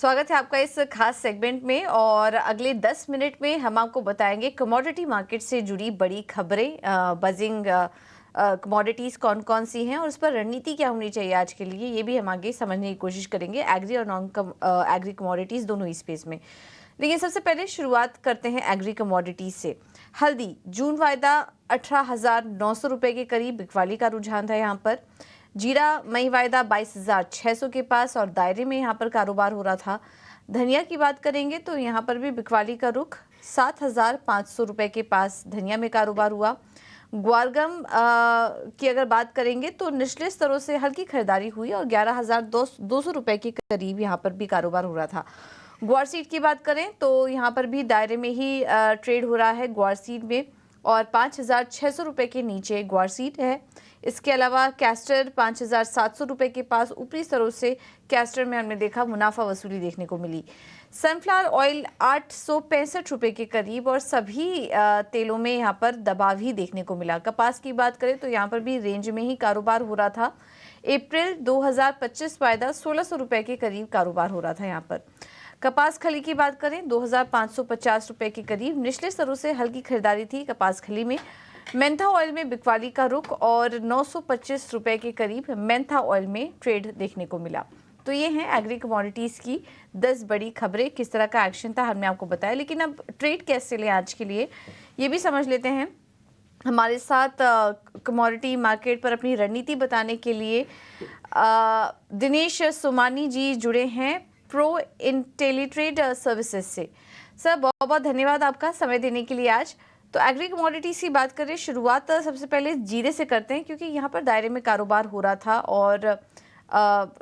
स्वागत है आपका इस खास सेगमेंट में और अगले 10 मिनट में हम आपको बताएंगे कमोडिटी मार्केट से जुड़ी बड़ी खबरें। बजिंग कमोडिटीज़ कौन कौन सी हैं और उस पर रणनीति क्या होनी चाहिए आज के लिए, ये भी हम आगे समझने की कोशिश करेंगे एग्री और नॉन एग्री कमोडिटीज़ दोनों ही स्पेस में। लेकिन सबसे पहले शुरुआत करते हैं एग्री कमोडिटीज़ से। हल्दी जून वायदा 18,900 रुपये के करीब बिकवाली का रुझान था यहाँ पर। जीरा मई वायदा 22,600 के पास और दायरे में यहाँ पर कारोबार हो रहा था। धनिया की बात करेंगे तो यहाँ पर भी बिकवाली का रुख 7,500 रुपये के पास धनिया में कारोबार हुआ। ग्वारगम की अगर बात करेंगे तो निचले स्तरों से हल्की खरीदारी हुई और 11,200 रुपये के करीब यहाँ पर भी कारोबार हो रहा था। ग्वार सीड की बात करें तो यहाँ पर भी दायरे में ही ट्रेड हो रहा है ग्वार सीड में और 5,600 रुपये के नीचे ग्वार सीड है। इसके अलावा कैस्टर 5,700 रुपये के पास ऊपरी स्तरों से कैस्टर में हमने देखा मुनाफा वसूली देखने को मिली। सनफ्लावर ऑयल 865 रुपये के करीब और सभी तेलों में यहाँ पर दबाव ही देखने को मिला। कपास की बात करें तो यहाँ पर भी रेंज में ही कारोबार हो रहा था। अप्रैल 2025 वायदा 1,600 रुपये के करीब कारोबार हो रहा था यहाँ पर। कपास खली की बात करें 2,550 रुपये के करीब निचले स्तरों से हल्की खरीदारी थी कपास खली में। मेंथा ऑयल में बिकवाली का रुख और 925 रुपये के करीब मेंथा ऑयल में ट्रेड देखने को मिला। तो ये हैं एग्री कमोडिटीज़ की 10 बड़ी खबरें। किस तरह का एक्शन था हमने आपको बताया, लेकिन अब ट्रेड कैसे लें आज के लिए ये भी समझ लेते हैं। हमारे साथ कमोडिटी मार्केट पर अपनी रणनीति बताने के लिए दिनेश सोमानी जी जुड़े हैं प्रो इंटेलीट्रेड सर्विसेज से। सर बहुत बहुत धन्यवाद आपका समय देने के लिए आज। तो एग्री कमोडिटीज की बात करें, शुरुआत सबसे पहले जीरे से करते हैं क्योंकि यहाँ पर दायरे में कारोबार हो रहा था और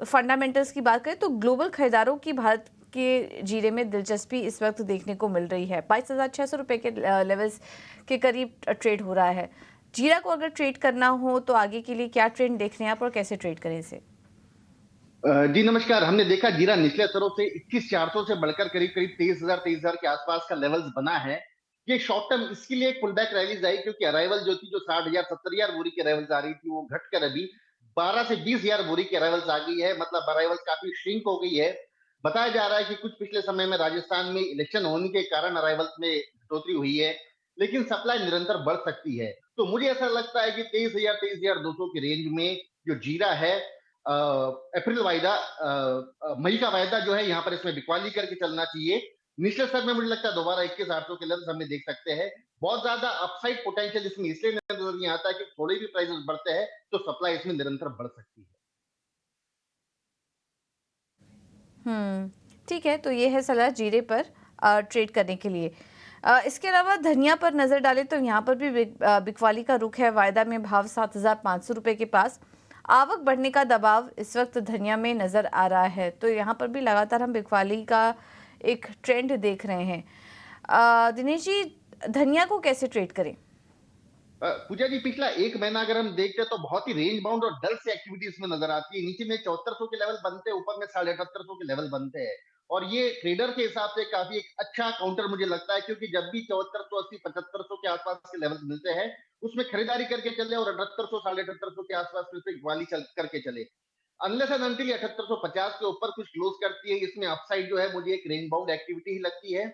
फंडामेंटल्स की बात करें तो ग्लोबल खरीदारों की भारत के जीरे में दिलचस्पी इस वक्त देखने को मिल रही है। 22,600 रुपये के लेवल्स के करीब ट्रेड हो रहा है। जीरा को अगर ट्रेड करना हो तो आगे के लिए क्या ट्रेंड देख रहे हैं आप और कैसे ट्रेड करें इसे? जी नमस्कार। हमने देखा जीरा निचले स्तरों से 21,400 से बढ़कर करीब करीब 23,000 के आसपास का लेवल्स बना है। ये शॉर्ट टर्म इसके लिए एक पुलबैक रैलीज आई क्योंकि अराइवल जो थी, जो 60,000 70,000 बोरी की अराइवल्स आ रही थी, वो घटकर अभी 12 से 20,000 बोरी की अराइवल्स आ गई है। मतलब अराइवल्स काफी श्रिंक हो गई है। बताया जा रहा है कि कुछ पिछले समय में राजस्थान में इलेक्शन होने के कारण अराइवल्स में कटौती हुई है, लेकिन सप्लाई निरंतर बढ़ सकती है। तो मुझे ऐसा लगता है कि 23,000 23,200 की रेंज में जो जीरा है, अप्रैल वायदा मई का वायदा जो है यहाँ पर इसमें बिकवाली करके चलना चाहिए। निचले स्तर में मुझे लगता है दोबारा 21,800 के लेवल्स हमने देख सकते हैं। बहुत ज्यादा अपसाइड पोटेंशियल इसमें इसलिए नजर नहीं आता है कि थोड़े भी प्राइसेस बढ़ते हैं तो सप्लाई इसमें निरंतर बढ़ सकती है। ठीक है, तो ये है सलाह जीरे पर ट्रेड करने के लिए। इसके अलावा धनिया पर नज़र डालें तो यहाँ पर भी बिकवाली का रुख है। वायदा में भाव 7,500 रुपये के पास। आवक बढ़ने का दबाव इस वक्त धनिया में नज़र आ रहा है, तो यहाँ पर भी लगातार हम बिकवाली का एक ट्रेंड देख रहे हैं। दिनेश जी, धनिया को कैसे ट्रेड करें? पूजा जी, पिछला एक महीना अगर हम देखते हैं तो बहुत ही रेंज बाउंड और डल से एक्टिविटी इसमें नजर आती है। नीचे में 7400 के लेवल बनते हैं, ऊपर में 7,500 के लेवल बनते हैं और ये ट्रेडर के हिसाब से काफी एक अच्छा काउंटर मुझे लगता है, क्योंकि जब भी 7480 7500 के आसपास के लेवल मिलते हैं उसमें खरीदारी करके चले और 7800 7,500 के आसपास फिर से ग्वाली चल करके चले। अनलेस एंड अनटिल 7850 के ऊपर कुछ क्लोज करती है, इसमें अपसाइड जो है मुझे एक रेंज बाउंड एक्टिविटी ही लगती है।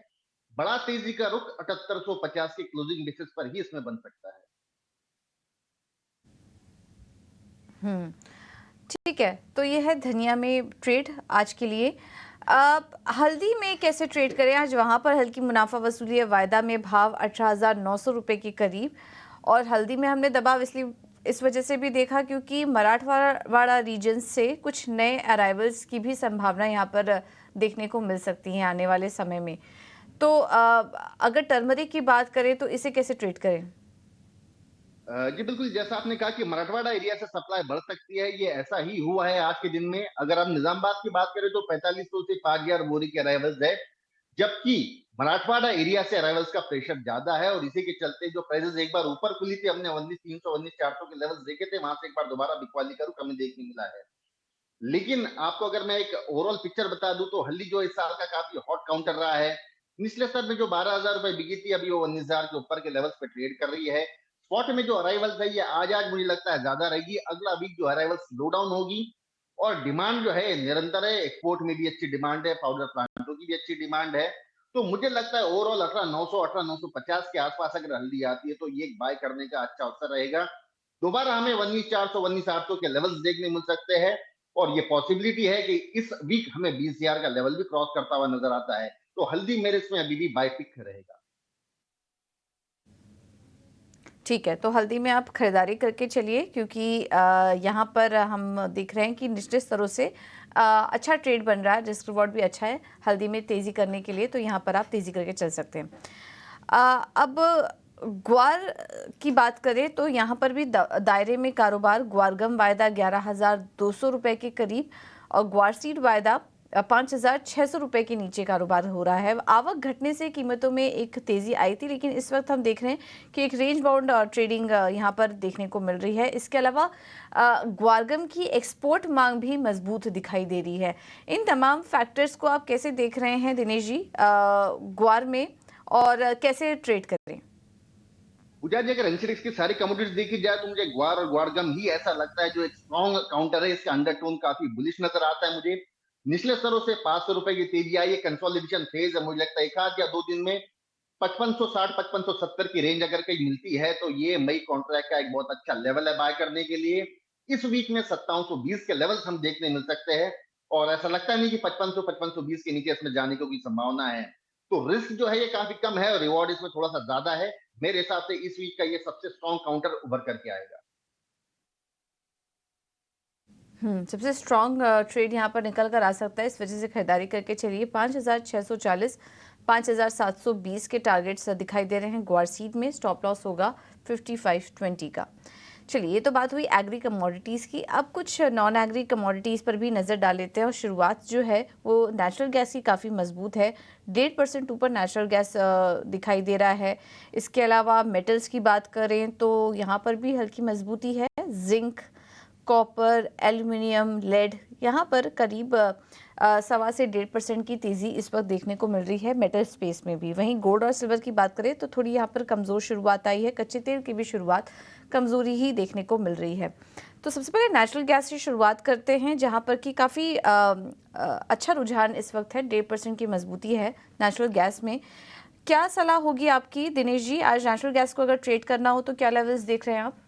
बड़ा तेजी का रुख 7850 के क्लोजिंग बेसिस पर ही इसमें बन सकता है। ठीक है, तो ये है धनिया में ट्रेड आज के लिए। हल्दी में कैसे ट्रेड करें आज? वहाँ पर हल्की मुनाफा वसूली है। वायदा में भाव 18,900 रुपये के करीब और हल्दी में हमने दबाव इसलिए इस वजह से भी देखा क्योंकि मराठवाड़ा रीजन से कुछ नए अराइवल्स की भी संभावना यहाँ पर देखने को मिल सकती है आने वाले समय में। तो अगर टर्मरिक की बात करें तो इसे कैसे ट्रेड करें? जी बिल्कुल, जैसा आपने कहा कि मराठवाड़ा एरिया से सप्लाई बढ़ सकती है, ये ऐसा ही हुआ है आज के दिन में। अगर आप निजामाबाद की बात करें तो 4500 से 5,000 बोरी के अराइवल्स है, जबकि मराठवाड़ा एरिया से अराइवल्स का प्रेशर ज्यादा है और इसी के चलते जो प्राइसेस एक बार ऊपर खुली थी, हमने 19,300 19,400 के लेवल्स देखे थे, वहां से एक बार दोबारा बिकवाली का रुख हमें देखने मिला है। लेकिन आपको अगर मैं एक ओवरऑल पिक्चर बता दूं तो हल्दी जो इस साल का काफी हॉट काउंटर रहा है। निचले स्तर में जो 12,000 रुपए बिकी थी, अभी वो 19,000 के ऊपर के लेवल्स पे ट्रेड कर रही है। स्पॉट में जो अराइवल्स है, ये आज आज मुझे लगता है ज्यादा रहेगी। अगला वीक जो अराइवल स्लो डाउन होगी और डिमांड जो है निरंतर है, एक्सपोर्ट में भी अच्छी डिमांड है, पाउडर प्लांटों की भी अच्छी डिमांड है। तो मुझे लगता है ओवरऑल 18,900 18,950 के आसपास अगर हल्दी आती है तो ये एक बाय करने का अच्छा अवसर रहेगा। दोबारा हमें 19,400 19,800 के लेवल्स देखने मिल सकते हैं और ये पॉसिबिलिटी है कि इस वीक हमें 20,000 का लेवल भी क्रॉस करता हुआ नजर आता है। तो हल्दी मेरे इसमें अभी भी बाय पिक रहेगा। ठीक है, तो हल्दी में आप खरीदारी करके चलिए क्योंकि यहाँ पर हम देख रहे हैं कि निचले स्तरों से अच्छा ट्रेड बन रहा है, रिस्क रिवॉर्ड भी अच्छा है हल्दी में तेज़ी करने के लिए, तो यहाँ पर आप तेज़ी करके चल सकते हैं। अब ग्वार की बात करें तो यहाँ पर भी दायरे में कारोबार, ग्वारगम वायदा 11,200 रुपये के करीब और ग्वार सीड वायदा 5,600 रुपये के नीचे कारोबार हो रहा है। आवक घटने से कीमतों में एक तेज़ी आई थी, लेकिन इस वक्त हम देख रहे हैं कि एक रेंज बाउंड ट्रेडिंग यहाँ पर देखने को मिल रही है। इसके अलावा ग्वारगम की एक्सपोर्ट मांग भी मजबूत दिखाई दे रही है। इन तमाम फैक्टर्स को आप कैसे देख रहे हैं दिनेश जी, ग्वार में, और कैसे ट्रेड करें? पूजा जी, अगर एनसीडीएक्स की सारी कमोडिटीज देखी जाए तो मुझे ग्वार और ग्वारगम ही ऐसा लगता है जो एक स्ट्रॉन्ग काउंटर है। इसका अंडरटोन काफी बुलिश नजर आता है मुझे। निचले स्तरों से 500 रुपए की तेजी आई है, कंसोलिडेशन फेज है। मुझे लगता है एक आध या दो दिन में 5560 5570 की रेंज अगर कहीं मिलती है तो ये मई कॉन्ट्रैक्ट का एक बहुत अच्छा लेवल है बाय करने के लिए। इस वीक में 5720 के लेवल्स हम देखने मिल सकते हैं और ऐसा लगता नहीं कि 5500 5520 के नीचे इसमें जाने की कोई संभावना है। तो रिस्क जो है ये काफी कम है और रिवॉर्ड इसमें थोड़ा सा ज्यादा है। मेरे हिसाब से इस वीक का ये सबसे स्ट्रॉन्ग काउंटर उभर करके आएगा। सबसे स्ट्रॉन्ग ट्रेड यहाँ पर निकल कर आ सकता है, इस वजह से खरीदारी करके चलिए। 5,640 5,720 के टारगेट्स दिखाई दे रहे हैं ग्वार सीड में। स्टॉप लॉस होगा 5520 का। चलिए, ये तो बात हुई एग्री कमोडिटीज़ की। अब कुछ नॉन एग्री कमोडिटीज़ पर भी नज़र डाल लेते हैं और शुरुआत जो है वो नेचुरल गैस की काफ़ी मजबूत है। 1.5% ऊपर नेचुरल गैस दिखाई दे रहा है। इसके अलावा मेटल्स की बात करें तो यहाँ पर भी हल्की मजबूती है। जिंक, कॉपर, एल्युमिनियम, लेड, यहाँ पर करीब 1.25 से 1.5% की तेज़ी इस वक्त देखने को मिल रही है मेटल स्पेस में भी। वहीं गोल्ड और सिल्वर की बात करें तो थोड़ी यहाँ पर कमज़ोर शुरुआत आई है। कच्चे तेल की भी शुरुआत कमज़ोरी ही देखने को मिल रही है। तो सबसे पहले नेचुरल गैस से शुरुआत करते हैं, जहाँ पर कि काफ़ी अच्छा रुझान इस वक्त है। 1.5% की मजबूती है नेचुरल गैस में। क्या सलाह होगी आपकी दिनेश जी, आज नेचुरल गैस को अगर ट्रेड करना हो तो क्या लेवल्स देख रहे हैं आप?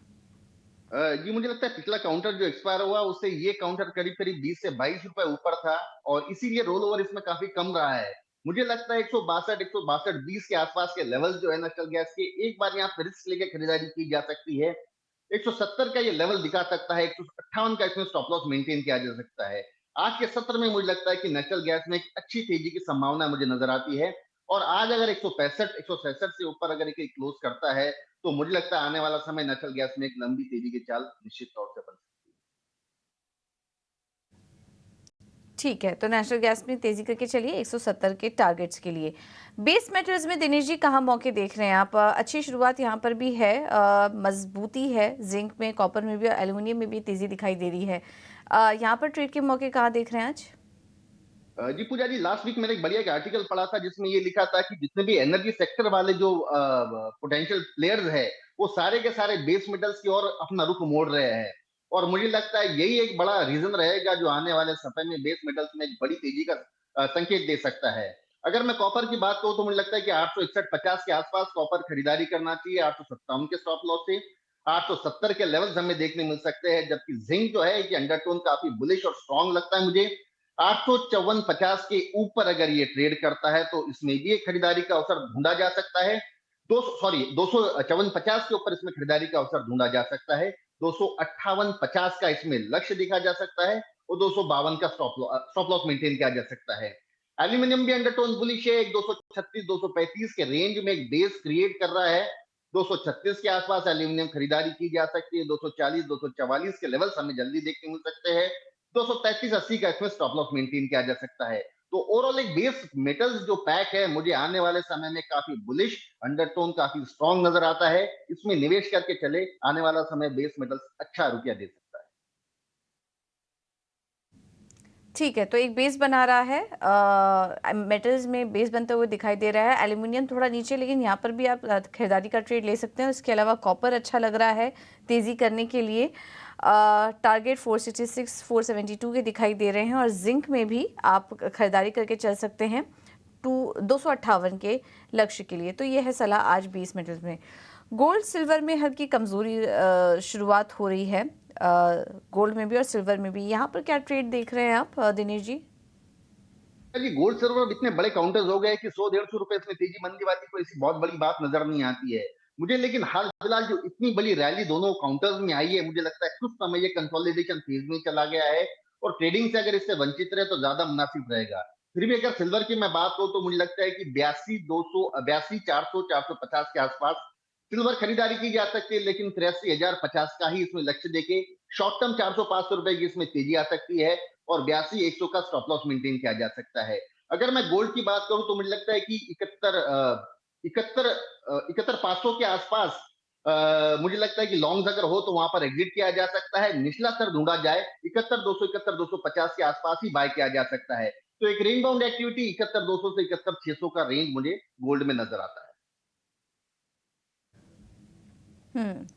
जी, मुझे लगता है पिछला काउंटर जो एक्सपायर हुआ उससे ये काउंटर करीब करीब 20 से 22 रुपए ऊपर था और इसीलिए रोल ओवर इसमें काफी कम रहा है। मुझे लगता है 162 20 के आसपास के लेवल जो है नेचुरल गैस के, एक बार यहाँ पे रिस्क लेके खरीदारी की जा सकती है। 170 का ये लेवल दिखा सकता है, 158 का इसमें स्टॉप लॉस मेंटेन किया जा सकता है। आज के सत्र में मुझे लगता है कि नेचुरल गैस में एक अच्छी तेजी की संभावना मुझे नजर आती है और आज अगर 165 166 से ऊपर अगर ये क्लोज करता है तो मुझे लगता है आने वाला समय नेचुरल गैस में एक लंबी तेजी की चाल निश्चित तौर से बन सकती ठीक है, तो नेचुरल गैस में तेजी करके चलिए 170 के टारगेट्स के लिए। बेस मेटल्स में दिनेश जी कहाँ मौके देख रहे हैं आप? अच्छी शुरुआत यहाँ पर भी है, मजबूती है जिंक में, कॉपर में भी और एल्युमिनियम में भी तेजी दिखाई दे रही है। यहाँ पर ट्रेड के मौके कहाँ देख रहे हैं आज? जी पूजा जी, लास्ट वीक मैंने एक बढ़िया एक आर्टिकल पढ़ा था जिसमें ये लिखा था कि जितने भी एनर्जी सेक्टर वाले जो पोटेंशियल प्लेयर्स है वो सारे के सारे बेस मेटल्स की ओर अपना रुख मोड़ रहे हैं और मुझे लगता है यही एक बड़ा रीजन रहेगा जो आने वाले समय में बेस मेटल्स में एक बड़ी तेजी का संकेत दे सकता है। अगर मैं कॉपर की बात करूं तो मुझे लगता है कि 861-50 के आसपास कॉपर खरीदारी करना चाहिए, 857 के स्टॉप लॉस से 870 के लेवल्स हमें देखने मिल सकते हैं। जबकि जिंक जो है कि अंडरटोन काफी बुलिश और स्ट्रॉन्ग लगता है मुझे। 854-50 के ऊपर अगर ये ट्रेड करता है तो इसमें भी एक खरीदारी का अवसर ढूंढा जा सकता है। 254-50 के ऊपर इसमें खरीदारी का अवसर ढूंढा जा सकता है। 258-50 का इसमें लक्ष्य दिखा जा सकता है और 252 का स्टॉप लॉस मेंटेन किया जा सकता है। एल्यूमिनियम भी अंडरटोन बुलिश है, एक 236-235 के रेंज में एक बेस क्रिएट कर रहा है। 236 के आसपास एल्यूमिनियम खरीदारी की जा सकती है। 240-244 के लेवल्स हमें जल्दी देखने मिल सकते हैं। 233-80 का इसमें स्टॉप लॉस मेंटेन किया जा सकता है। तो ओवरऑल एक बेस मेटल्स जो पैक है मुझे आने वाले समय में काफी बुलिश, अंडरटोन काफी स्ट्रॉन्ग नजर आता है। इसमें निवेश करके चले, आने वाला समय बेस मेटल्स अच्छा रुपया दे सकता है। ठीक है, तो एक बेस बना रहा है, मेटल्स में बेस बनते हुए दिखाई दे रहा है। एल्यूमिनियम थोड़ा नीचे, लेकिन यहाँ पर भी आप खरीदारी का ट्रेड ले सकते हैं। उसके अलावा कॉपर अच्छा लग रहा है तेज़ी करने के लिए। टारगेट 466 472 के दिखाई दे रहे हैं और जिंक में भी आप खरीदारी करके चल सकते हैं 258 के लक्ष्य के लिए। तो ये है सलाह आज 20 मिनट में। गोल्ड सिल्वर में हल्की कमजोरी शुरुआत हो रही है, गोल्ड में भी और सिल्वर में भी। यहाँ पर क्या ट्रेड देख रहे हैं आप दिनेश जी? जी गोल्ड सिल्वर इतने बड़े काउंटर्स हो गए कि 100-150 रुपए इसमें तेजी मंदी वाली कोई ऐसी बहुत बड़ी बात नजर नहीं आती है मुझे। लेकिन हाल फिलहाल जो इतनी बड़ी रैली दोनों काउंटर्स में आई है, मुझे लगता है कुछ समय ये कंसोलिडेशन फेज में चला गया है और ट्रेडिंग से अगर इससे वंचित रहे तो ज्यादा मुनासिब रहेगा। फिर भी अगर सिल्वर की मैं बात करूं तो मुझे लगता है कि 82 400 के आसपास सिल्वर खरीदारी की जा सकती है, लेकिन 83,050 का ही इसमें लक्ष्य देके शॉर्ट टर्म 400-500 रुपए की इसमें तेजी आ सकती है और 82-100 का स्टॉप लॉस मेंटेन किया जा सकता है। अगर मैं गोल्ड की बात करूं तो मुझे लगता है कि 71,500 के आसपास मुझे लगता है कि लॉन्ग्स अगर हो तो वहां पर एग्जिट किया जा सकता है। निचला स्तर ढूंढा जाए 71,200 71,250 के आसपास ही बाय किया जा सकता है। तो एक रेंज बाउंड एक्टिविटी 71,200 से 71,600 का रेंज मुझे गोल्ड में नजर आता है।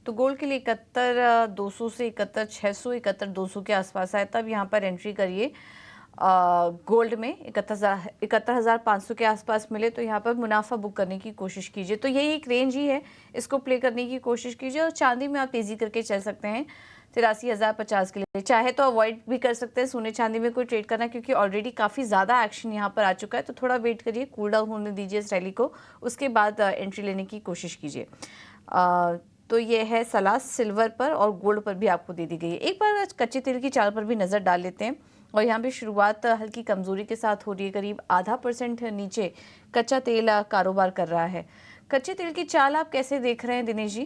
तो गोल्ड के लिए 71,200 से 71,600 71,200 के आसपास आए तब यहाँ पर एंट्री करिए। गोल्ड में 71,500 के आसपास मिले तो यहाँ पर मुनाफा बुक करने की कोशिश कीजिए। तो यही एक रेंज ही है, इसको प्ले करने की कोशिश कीजिए। और चांदी में आप तेजी करके चल सकते हैं 83,050 के लिए। चाहे तो अवॉइड भी कर सकते हैं सोने चांदी में कोई ट्रेड करना, क्योंकि ऑलरेडी काफ़ी ज़्यादा एक्शन यहाँ पर आ चुका है। तो थोड़ा वेट करिए, कूल डाउन होने दीजिए इस रैली को, उसके बाद एंट्री लेने की कोशिश कीजिए। तो ये है सलाह सिल्वर पर और गोल्ड पर भी आपको दे दी गई है। एक बार कच्चे तेल की चाल पर भी नज़र डाल लेते हैं और यहाँ भी शुरुआत हल्की कमजोरी के साथ हो रही है। करीब 0.5% नीचे कच्चा तेल कारोबार कर रहा है। कच्चे तेल की चाल आप कैसे देख रहे हैं दिनेश जी?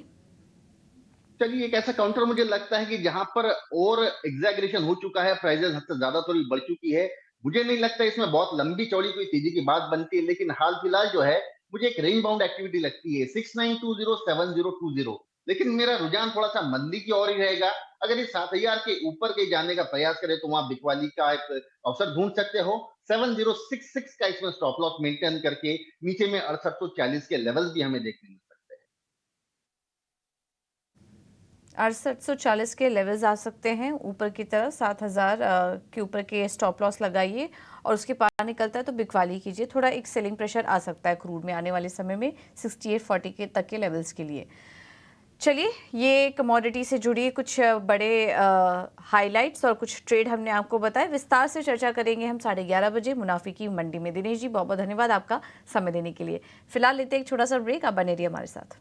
चलिए एक ऐसा काउंटर मुझे लगता है कि जहां पर और एग्जैगरेशन हो चुका है, प्राइसेस हद से ज्यादा थोड़ी बढ़ चुकी है। मुझे नहीं लगता इसमें बहुत लंबी चौड़ी कोई तेजी की बात बनती है, लेकिन हाल फिलहाल जो है मुझे एक रेंज बाउंड एक्टिविटी लगती है 6920 7020। लेकिन मेरा रुझान थोड़ा सा मंदी की ओर ही रहेगा। अगर इस 7,000 के ऊपर के जाने का प्रयास करें तो वहां बिकवाली का एक अवसर ढूंढ सकते हो। 7066 का इसमें स्टॉप लॉस मेंटेन करके नीचे में 6840 के लेवल्स भी हमें देखने मिल सकते हैं। 6840 के लेवल्स आ सकते हैं ऊपर की तरफ। 7,000 के ऊपर के स्टॉप लॉस लगाइए और उसके पार निकलता है तो बिकवाली कीजिए। थोड़ा एक सेलिंग प्रेशर आ सकता है क्रूड में आने वाले समय में 6840 के तक के लेवल्स के लिए। चलिए, ये कमोडिटी से जुड़ी कुछ बड़े हाइलाइट्स और कुछ ट्रेड हमने आपको बताया। विस्तार से चर्चा करेंगे हम 11:30 बजे मुनाफे की मंडी में। दिनेश जी, बहुत बहुत धन्यवाद आपका समय देने के लिए। फिलहाल लेते हैं एक छोटा सा ब्रेक, आप बने रहिए हमारे साथ।